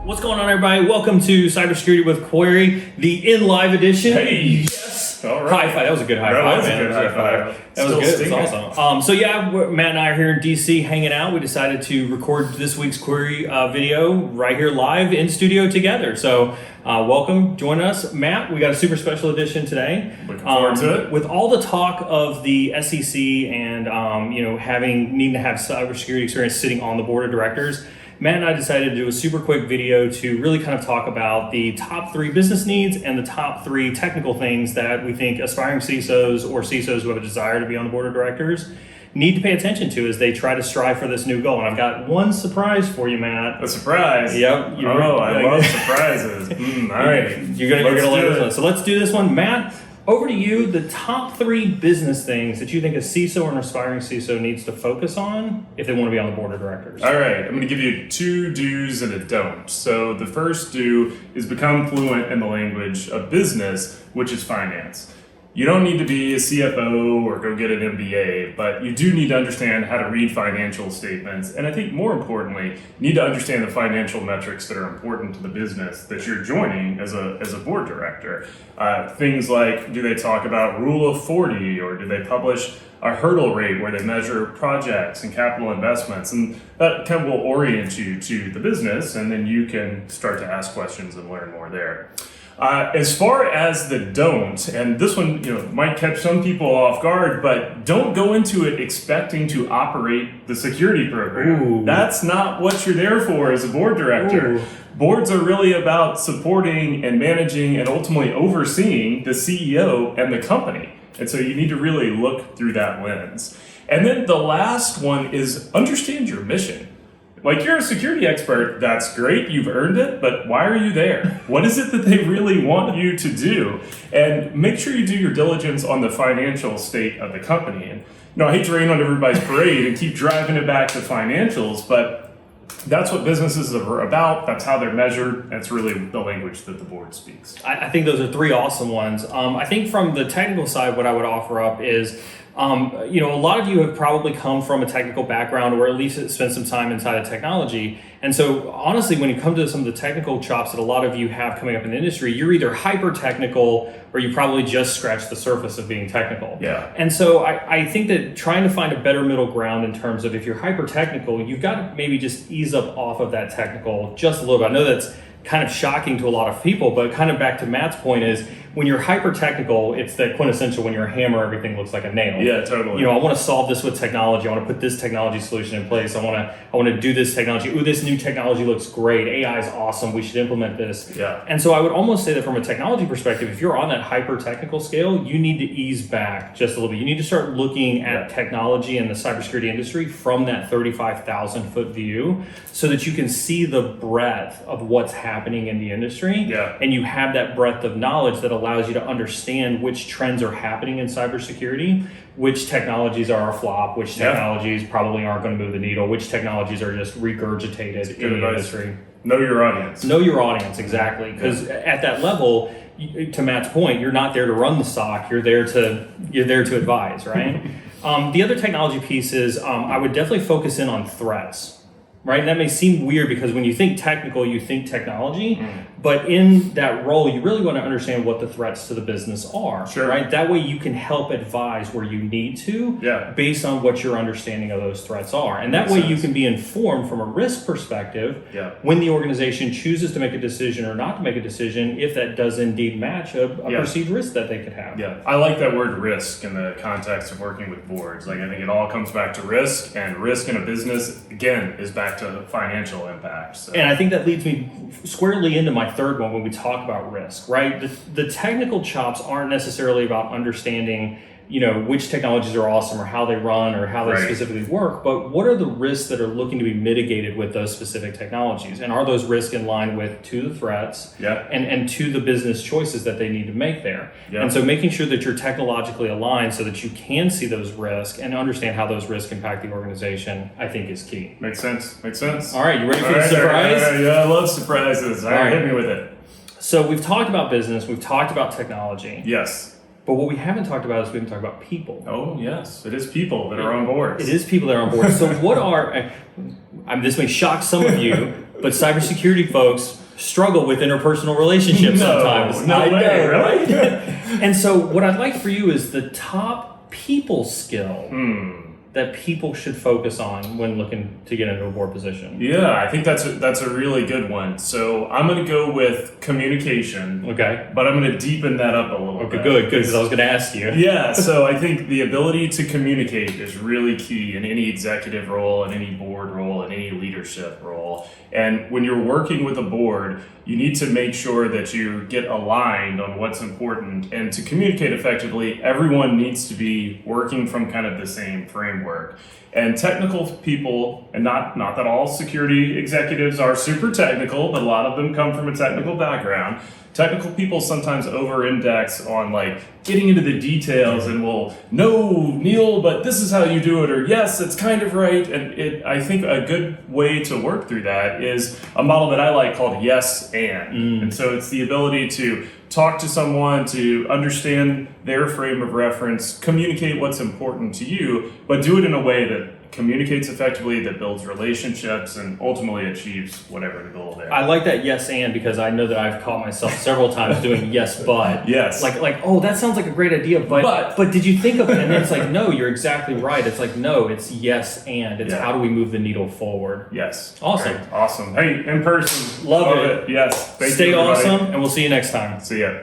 What's going on, everybody? Welcome to Cybersecurity with Query, the in-live edition. Hey! Yes! All right. High five. That was a good high That five, was a man. good high five. That was Still good. stinging. It was awesome. Matt and I are here in DC hanging out. We decided to record this week's Query video right here live in studio together. So welcome. Join us. Matt, we got a super special edition today. Looking forward to it. With all the talk of the SEC and needing to have cybersecurity experience sitting on the board of directors, Matt and I decided to do a super quick video to really kind of talk about the top 3 business needs and the top 3 technical things that we think aspiring CISOs or CISOs who have a desire to be on the board of directors need to pay attention to as they try to strive for this new goal. And I've got one surprise for you, Matt. A surprise? Yep. I love surprises. All right. You're gonna like this one. So let's do this one. Matt, over to you. The top 3 business things that you think a CISO or an aspiring CISO needs to focus on if they want to be on the board of directors. All right, I'm going to give you 2 do's and a don't. So the first do is become fluent in the language of business, which is finance. You don't need to be a CFO or go get an MBA, but you do need to understand how to read financial statements. And I think more importantly, you need to understand the financial metrics that are important to the business that you're joining as a board director. Things like, do they talk about rule of 40, or do they publish a hurdle rate where they measure projects and capital investments? And that kind of will orient you to the business, and then you can start to ask questions and learn more there. As far as the don't, and this one might catch some people off guard, but don't go into it expecting to operate the security program. Ooh. That's not what you're there for as a board director. Ooh. Boards are really about supporting and managing and ultimately overseeing the CEO and the company. And so you need to really look through that lens. And then the last one is understand your mission. Like, you're a security expert, that's great, you've earned it, but why are you there? What is it that they really want you to do? And make sure you do your diligence on the financial state of the company. And I hate to rain on everybody's parade and keep driving it back to financials, but that's what businesses are about. That's how they're measured. That's really the language that the board speaks. I think those are 3 awesome ones. I think from the technical side, what I would offer up is, a lot of you have probably come from a technical background, or at least spent some time inside of technology. And so honestly, when you come to some of the technical chops that a lot of you have coming up in the industry, you're either hyper technical or you probably just scratched the surface of being technical. Yeah. And so I think that trying to find a better middle ground in terms of, if you're hyper technical, you've got to maybe just ease up off of that technical just a little bit. I know that's kind of shocking to a lot of people, but kind of back to Matt's point is, when you're hyper technical, it's the quintessential when you're a hammer, everything looks like a nail. Yeah, totally. I want to solve this with technology. I want to put this technology solution in place. I want to do this technology. Ooh, this new technology looks great. AI is awesome. We should implement this. Yeah. And so I would almost say that from a technology perspective, if you're on that hyper technical scale, you need to ease back just a little bit. You need to start looking at technology and the cybersecurity industry from that 35,000 foot view, so that you can see the breadth of what's happening in the industry. Yeah. And you have that breadth of knowledge that allows you to understand which trends are happening in cybersecurity, which technologies are a flop, which technologies probably aren't going to move the needle, which technologies are just regurgitated in the industry. Know your audience. Know your audience, exactly. Because at that level, to Matt's point, you're not there to run the SOC. You're there to advise, right? The other technology piece is I would definitely focus in on threats. Right? And that may seem weird, because when you think technical, you think technology, but in that role, you really want to understand what the threats to the business are. Sure. Right? That way you can help advise where you need to, based on what your understanding of those threats are. And that way you can be informed from a risk perspective when the organization chooses to make a decision or not to make a decision, if that does indeed match a perceived risk that they could have. Yeah, I like that word risk in the context of working with boards. Like, I think it all comes back to risk, and risk in a business, again, is back to financial impact. So. And I think that leads me squarely into my third one when we talk about risk, right? The technical chops aren't necessarily about understanding which technologies are awesome or how they run or how they specifically work, but what are the risks that are looking to be mitigated with those specific technologies? And are those risks in line with the threats and to the business choices that they need to make there? And so making sure that you're technologically aligned so that you can see those risks and understand how those risks impact the organization, I think is key. Makes sense. All right, you ready for the surprise? Yeah, I love surprises. All right, hit me with it. So we've talked about business, we've talked about technology. Yes. But what we haven't talked about is we haven't talked about people. Oh, yes. It is people that are on board. It is people that are on board. So what are, this may shock some of you, But cybersecurity folks struggle with interpersonal relationships sometimes. No I way, know, really? And so what I'd like for you is the top people skill that people should focus on when looking to get into a board position. Yeah, I think that's a really good one. So I'm going to go with communication. Okay. But I'm going to deepen that up a little bit. Good, because I was going to ask you. Yeah, so I think the ability to communicate is really key in any executive role, in any board role, in any leadership role. And when you're working with a board, you need to make sure that you get aligned on what's important. And to communicate effectively, everyone needs to be working from kind of the same framework. And technical people, and not that all security executives are super technical, but a lot of them come from a technical background. Technical people sometimes over-index on like getting into the details and will, no, Neal, but this is how you do it, or yes, it's kind of right. And I think a good way to work through that is a model that I like called yes and. And so it's the ability to talk to someone, to understand their frame of reference, communicate what's important to you, but do it in a way that communicates effectively, that builds relationships, and ultimately achieves whatever the goal there. I like that yes and, because I know that I've caught myself several times doing yes but. Yes. Like oh, that sounds like a great idea, but did you think of it? And then it's like, no, you're exactly right. It's like, no, it's yes and. It's how do we move the needle forward? Yes. Awesome. Great. Awesome. Hey, in person. Love it. Yes. Thank Stay you, everybody. awesome, and we'll see you next time. See ya.